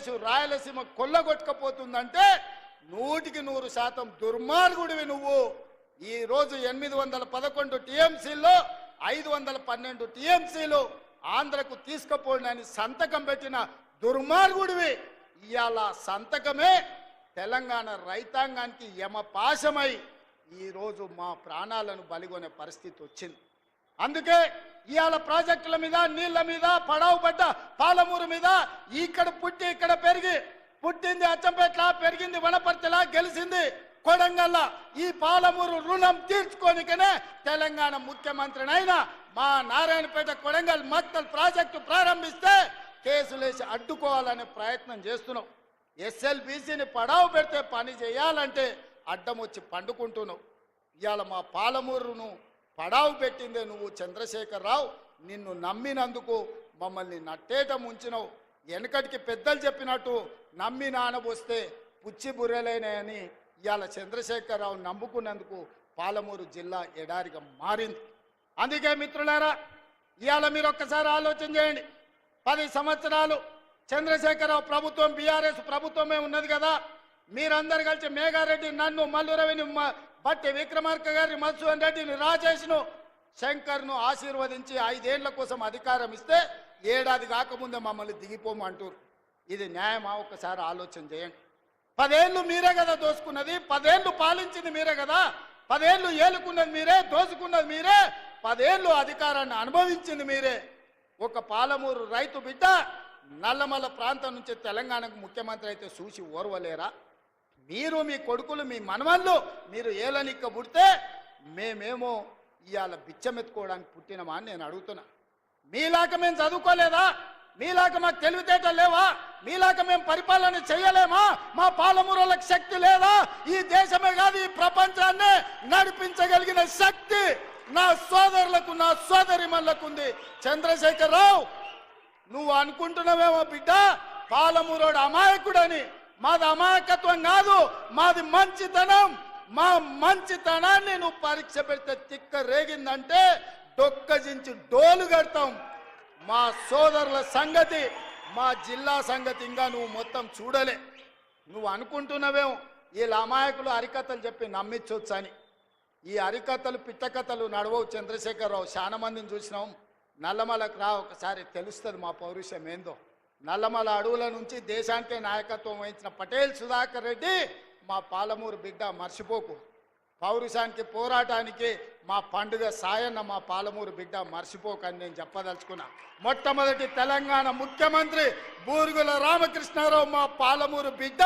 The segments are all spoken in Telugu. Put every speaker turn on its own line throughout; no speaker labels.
ఆంధ్రప్రదేశ్ రాయలసీమ కొల్లగొట్టుకపోతుందంటే 100% దుర్మార్గుడివి నువ్వు. ఈ రోజు 811 టీఎంసీల్లో 512 టీఎంసీలు ఆంధ్రకు తీసుకుపోయినని సంతకం పెట్టిన దుర్మార్గుడివి. ఇవాళ సంతకమే తెలంగాణ రైతాంగానికి యమపాశమై ఈరోజు మా ప్రాణాలను బలిగొనే పరిస్థితి వచ్చింది. అందుకే ఇవాళ ప్రాజెక్టుల మీద, నీళ్ల మీద, పడవ పడ్డ పాలమూరు మీద, ఇక్కడ పుట్టి ఇక్కడ పెరిగి, పుట్టింది అచ్చంపేట్ల, పెరిగింది వనపర్తిలా, గెలిచింది కొడంగల్లా, ఈ పాలమూరు రుణం తీర్చుకోనికనే తెలంగాణ ముఖ్యమంత్రినైనా మా నారాయణపేట కొడంగల్ మక్తల్ ప్రాజెక్టు ప్రారంభిస్తే కేసులేసి అడ్డుకోవాలనే ప్రయత్నం చేస్తున్నావు. ఎస్ఎల్బీసీని పడావు పెడితే పని చేయాలంటే అడ్డం వచ్చి పండుకుంటున్నావు. ఇవాళ మా పాలమూరును పడావు పెట్టిందే నువ్వు చంద్రశేఖరరావు. నిన్ను నమ్మినందుకు మమ్మల్ని నట్టేట ముంచినవు. వెనకటికి పెద్దలు చెప్పినట్టు నమ్మి నానబోస్తే పుచ్చి బుర్రెలేనని ఇవాళ చంద్రశేఖరరావు నమ్ముకున్నందుకు పాలమూరు జిల్లా ఎడారిగా మారింది. అందుకే మిత్రులారా, ఇవాళ మీరు ఒక్కసారి ఆలోచన చేయండి. 10 సంవత్సరాలు చంద్రశేఖరరావు ప్రభుత్వం, బీఆర్ఎస్ ప్రభుత్వమే ఉన్నది కదా. మీరందరు కలిసి మేఘారెడ్డి, నన్ను, మల్లురవిని, బట్టి విక్రమార్క గారిని, మధుసూదన్ రెడ్డిని, రాజేష్ను, శంకర్ను ఆశీర్వదించి 5 ఏళ్ల కోసం అధికారం ఇస్తే ఏడాది కాకముందే మమ్మల్ని దిగిపోమంటారు. ఇది న్యాయమా? ఒక్కసారి ఆలోచన చేయండి. 10 ఏళ్ళు మీరే కదా దోసుకున్నది, 10 ఏళ్ళు పాలించింది మీరే కదా, 10 ఏళ్ళు ఏలుకున్నది మీరే, దోసుకున్నది మీరే, 10 ఏళ్ళు అధికారాన్ని అనుభవించింది మీరే. ఒక పాలమూరు రైతు బిడ్డ నల్లమల్ల ప్రాంతం నుంచి తెలంగాణకు ముఖ్యమంత్రి అయితే చూసి ఓర్వలేరా? మీరు, మీ కొడుకులు, మీ మనవళ్ళు మీరు ఏలనిక్క పుడితే మేమేమో ఇవాళ బిచ్చమెత్తుకోవడానికి పుట్టినమా అని నేను అడుగుతున్నా. మీలాగా మేము చదువుకోలేదా? మీలాగా మాకు తెలివితేటలు లేవా? మీలాగా మేము పరిపాలన చేయలేమా? మా పాలమూరులకు శక్తి లేదా? ఈ దేశమే కాదు ఈ ప్రపంచాన్ని నడిపించగలిగిన శక్తి నా సోదరులకు, నా సోదరిమణులకు ఉంది. చంద్రశేఖరరావు, నువ్వు అనుకుంటున్నావేమో బిడ్డ పాలమూరోడు అమాయకుడని. మాది అమాయకత్వం కాదు, మాది మంచితనం. మా మంచితనాన్ని నువ్వు పరీక్ష పెడితే తిక్క రేగిందంటే డొక్కజించి డోలు కడతాం. మా సోదరుల సంగతి, మా జిల్లా సంగతి ఇంకా నువ్వు మొత్తం చూడలే. నువ్వు అనుకుంటున్నావేమో వీళ్ళ అమాయకులు అరికథలు చెప్పి నమ్మించవచ్చు అని. ఈ అరికథలు, పిట్టకథలు నడవవు చంద్రశేఖరరావు. చాలా మందిని చూసినాం. నల్లమలకు రా, ఒకసారి తెలుస్తుంది మా పౌరుషం ఏందో. నల్లమల అడవుల నుంచి దేశానికే నాయకత్వం వహించిన పటేల్ సుధాకర్ రెడ్డి మా పాలమూరు బిడ్డ, మర్చిపోకు. పౌరుషానికి, పోరాటానికి మా పండుగ సాయన్న మా పాలమూరు బిడ్డ, మర్చిపోకని నేను చెప్పదలుచుకున్నా. మొట్టమొదటి తెలంగాణ ముఖ్యమంత్రి బూరుగుల రామకృష్ణారావు మా పాలమూరు బిడ్డ,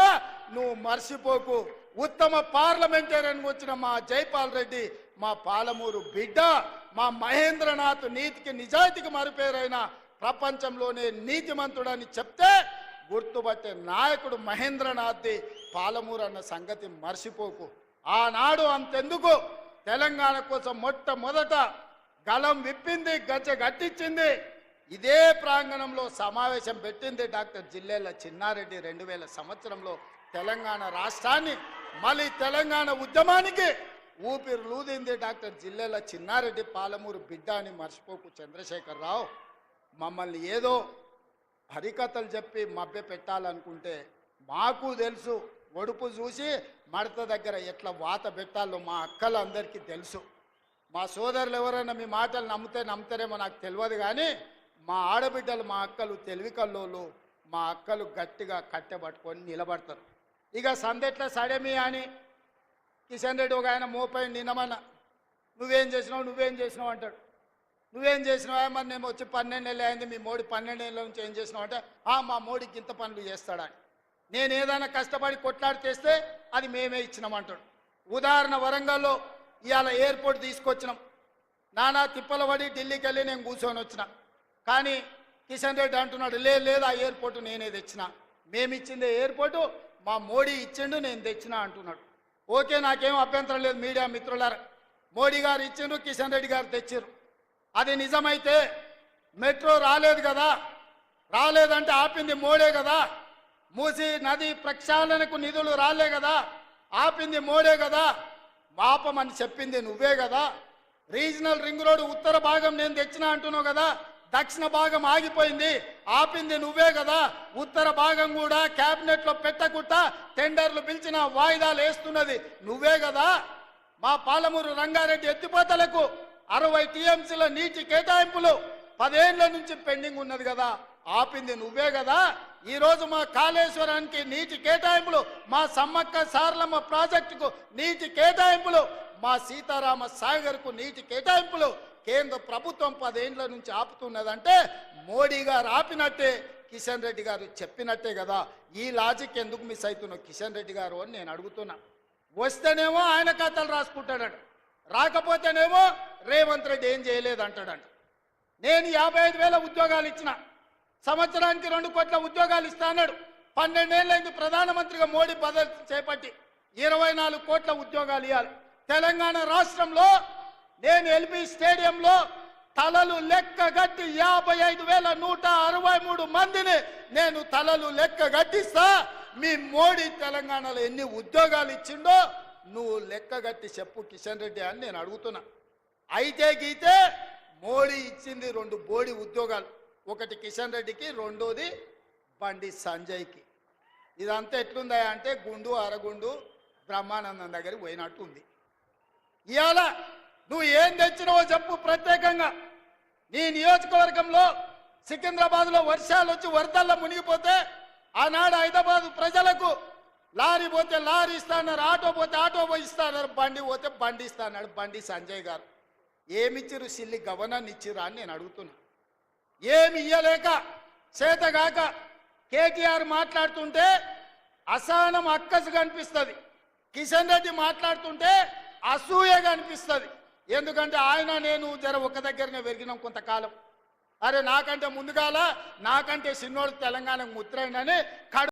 నువ్వు మర్చిపోకు. ఉత్తమ పార్లమెంటేరియన్ వచ్చిన మా జైపాల్ రెడ్డి మా పాలమూరు బిడ్డ. మా మహేంద్రనాథ్ నీతికి, నిజాయితీకి మరుపేరైన, ప్రపంచంలోనే నీతిమంతుడని చెప్తే గుర్తుపట్టే నాయకుడు మహేంద్రనాథ్ది పాలమూరు అన్న సంగతి మర్చిపోకు. ఆనాడు అంతెందుకు తెలంగాణ కోసం మొట్టమొదట గలం విప్పింది, గజ్జ గట్టించింది. ఇదే ప్రాంగణంలో సమావేశం పెట్టింది డాక్టర్ జిల్లెళ్ల చిన్నారెడ్డి. 2000 సంవత్సరంలో తెలంగాణ రాష్ట్రాన్ని, మళ్ళీ తెలంగాణ ఉద్యమానికి ఊపిరి లూదింది డాక్టర్ జిల్లెళ్ల చిన్నారెడ్డి, పాలమూరు బిడ్డ అని మర్చిపోకు చంద్రశేఖరరావు. మమ్మల్ని ఏదో హరికథలు చెప్పి మభ్య పెట్టాలనుకుంటే మాకు తెలుసు. ఒడుపు చూసి మడత దగ్గర ఎట్లా వాత పెట్టాలో మా అక్కలందరికీ తెలుసు. మా సోదరులు ఎవరైనా మీ మాటలు నమ్ముతారేమో నాకు తెలియదు, కానీ మా ఆడబిడ్డలు, మా అక్కలు తెలివి కల్లోళ్ళు. మా అక్కలు గట్టిగా కట్టెబట్టుకొని నిలబడతారు. ఇక సందెట్ల సడమి అని కిషన్ రెడ్డి ఒక ఆయన మోపై నిన్నమన్న నువ్వేం చేసినావు అంటాడు. నువ్వేం చేసినావా? మరి నేను వచ్చి 12 ఏళ్ళు అయింది, మీ మోడీ 12 ఏళ్ళ నుంచి ఏం చేసినావు అంటే మా మోడీకి ఇంత పనులు చేస్తాడని. నేను ఏదైనా కష్టపడి కొట్లాడి తెస్తే అది మేమే ఇచ్చినామంటాడు. ఉదాహరణ, వరంగల్లో ఇవాళ ఎయిర్పోర్ట్ తీసుకొచ్చినాం. నానా తిప్పల పడి ఢిల్లీకి వెళ్ళి నేను కూర్చొని వచ్చిన. కానీ కిషన్ రెడ్డి అంటున్నాడు, లేదు ఆ ఎయిర్పోర్టు నేనే తెచ్చిన. మేమిచ్చిందే ఎయిర్పోర్టు మా మోడీ ఇచ్చిండు, నేను తెచ్చిన అంటున్నాడు. ఓకే, నాకేం అభ్యంతరం లేదు. మీడియా మిత్రులారా, మోడీ గారు ఇచ్చిండ్రు, కిషన్ రెడ్డి గారు తెచ్చిర్రు. అది నిజమైతే మెట్రో రాలేదు కదా, రాలేదంటే ఆపింది మోడే కదా. మూసి నది ప్రక్షాళనకు నిధులు రాలే కదా, ఆపింది మోడే కదా. ఆపమని చెప్పింది నువ్వే కదా. రీజనల్ రింగ్ రోడ్ ఉత్తర భాగం నేను తెచ్చినా అంటున్నావు కదా. దక్షిణ భాగం ఆగిపోయింది, ఆపింది నువ్వే కదా. ఉత్తర భాగం కూడా కేబినెట్ లో పెట్టకుండా టెండర్లు పిలిచిన వాయిదాలు వేస్తున్నది నువ్వే కదా. మా పాలమూరు రంగారెడ్డి ఎత్తిపోతలకు 60 టీఎంసీల నీటి కేటాయింపులు 10 ఏళ్ల నుంచి పెండింగ్ ఉన్నది కదా, ఆపింది నువ్వే కదా. ఈ రోజు మా కాళేశ్వరానికి నీటి కేటాయింపులు, మా సమ్మక్క సారలమ్మ ప్రాజెక్టుకు నీటి కేటాయింపులు, మా సీతారామ సాగర్కు నీటి కేటాయింపులు కేంద్ర ప్రభుత్వం 10 ఏళ్ల నుంచి ఆపుతున్నదంటే మోడీ గారు ఆపినట్టే, కిషన్ రెడ్డి గారు చెప్పినట్టే కదా. ఈ లాజిక్ ఎందుకు మిస్ అవుతున్నావు కిషన్ రెడ్డి గారు అని నేను అడుగుతున్నా. వస్తేనేమో ఆయన కథలు రాసుకుంటాడట, రాకపోతేనేమో రేవంత్ రెడ్డి ఏం చేయలేదు అంటాడంట. నేను 55,000 ఉద్యోగాలు ఇచ్చిన, సంవత్సరానికి 2 కోట్ల ఉద్యోగాలు ఇస్తా అన్నాడు. 12 ఏళ్ళైంది ప్రధానమంత్రిగా మోడీ పదవి చేపట్టి 24 కోట్ల ఉద్యోగాలు ఇవ్వాలి. తెలంగాణ రాష్ట్రంలో నేను ఎల్బీ స్టేడియంలో తలలు లెక్క గట్టి 55,163 మందిని నేను తలలు లెక్క గట్టిస్తా. మీ మోడీ తెలంగాణలో ఎన్ని ఉద్యోగాలు ఇచ్చిండో నువ్వు లెక్క గట్టి చెప్పు కిషన్ రెడ్డి అని నేను అడుగుతున్నా. అయితే గీతే మోడీ ఇచ్చింది 2 బోడి ఉద్యోగాలు, ఒకటి కిషన్ రెడ్డికి, రెండోది బండి సంజయ్కి. ఇదంతా ఎట్లుందా అంటే గుండు అరగుండు బ్రహ్మానందం దగ్గరికి పోయినట్టు ఉంది. ఇవాళ నువ్వు ఏం తెచ్చినావో చెప్పు ప్రత్యేకంగా. నీ నియోజకవర్గంలో సికింద్రాబాద్లో వర్షాలు వచ్చి వరదల్లో మునిగిపోతే ఆనాడు హైదరాబాద్ ప్రజలకు లారీ పోతే లారీ ఇస్తాన్నారు, ఆటో పోతే ఆటో ఇస్తాన్నారు, బండి పోతే బండి ఇస్తాన్నాడు బండి సంజయ్ గారు. ఏమిచ్చిరు సిల్లి గవర్నర్ ఇచ్చిరా అని నేను అడుగుతున్నా. ఏమి ఇయ్యలేక చేతగాక కేటీఆర్ మాట్లాడుతుంటే అసహనం అక్కసు కనిపిస్తుంది, కిషన్ రెడ్డి మాట్లాడుతుంటే అసూయగా అనిపిస్తుంది. ఎందుకంటే ఆయన నేను జర ఒక దగ్గరనే పెరిగినాం కొంతకాలం. అరే నాకంటే ముందుగాల నాకంటే చిన్నోడు తెలంగాణకు ముద్రైండని